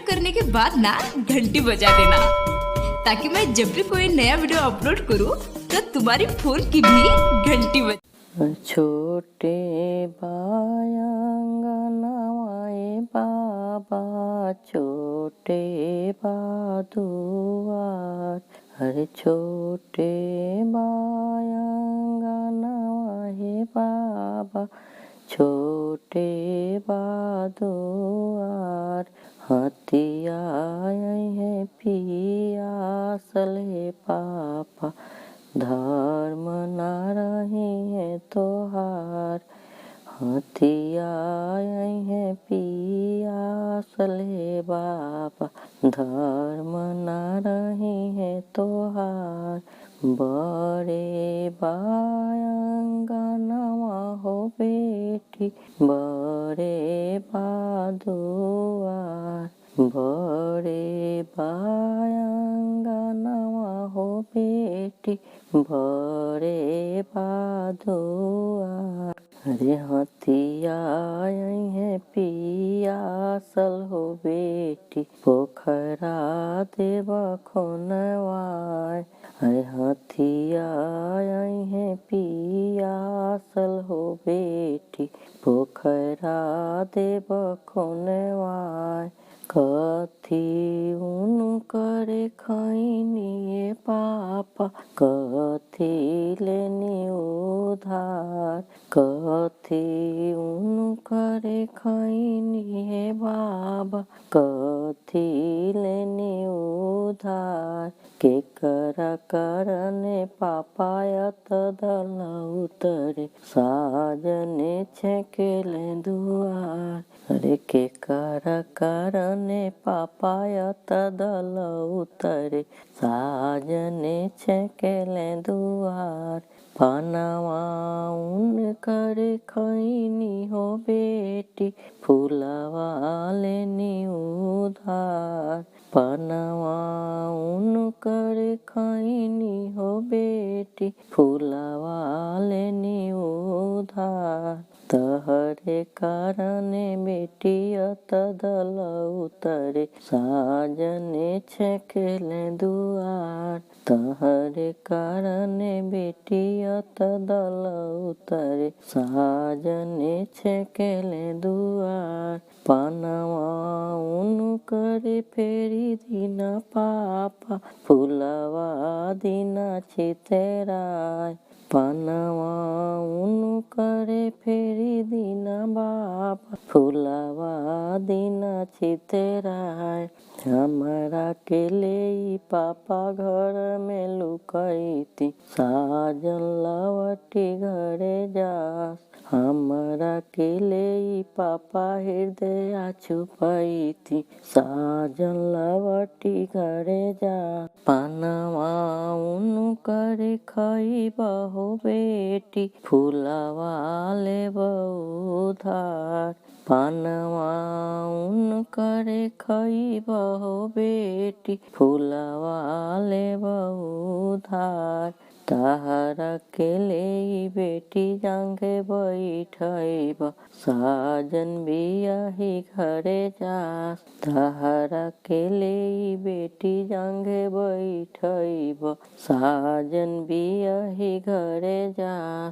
Subscribe करने के बाद ना घंटी बजा देना, ताकि मैं जब भी कोई नया वीडियो अपलोड करूं तो तुम्हारी फोन की भी घंटी बजे। छोटे बायांगनवाए बाबा छोटे बादुआर। अरे छोटे बायांगनवाए बाबा छोटे बादुआर। हतिया है पियासल है पापा धर्म न रही है तोहार। हथिया है पियासल है बाबा धर्म न रही है तोहार। बड़े बायांगनवा हो बेटी बड़े बादुआर। बड़े बायांगनवा हो बेटी बड़े बादुआर। अरे हथिया है पियासल हो बेटी पोखरा देव खोनवाय। अरे हथिया है पियासल हो बेटी पोखरा देव खोनवाय। कथी उन करे खैनी पापा कथी लेनी उधार। कथी उन करे खैनी है बाबा कथी लेनी उधार। के करा करने पापायत दल उतरे साजने छेकेले दुआर। अरे के करा करने पापायत दल उतरे साजने छेकेले दुआर। पनवा उन करे खैनी हो बेटी फूलवा लेनी उधार। पनवा उन करे खैनी हो बेटी फूलवा लेनी उधार। तहरे कारणे बेटियत दल उतरे साजने छेकेले दुआर। तहरे कारणे बेटियत दल उतरे साजने छेकेले दुआर। पनवा उन करे फेरी दिन पापा फूलवा दिन छितेराय। पनवा उन करे फेरी दिन बाबा फूलवा दिन छितेराय। हमरा के ले पापा घर में लुकैती साजन लवटी घरे जास। हमरा के ले पापा हृदय छुपैती साजन लवटी घरे जा। पनवा उन करे खैबहो बेटी फूलवा लेब उधार। पनवा उन करे खैबहो बेटी फूलवा लेब उधार। तहरा के ले बेटी जांघे बैठैब साजन बियाही घरे जास। तहरा के ले बेटी जांघे बैठैब साजन बियाही घरे जास।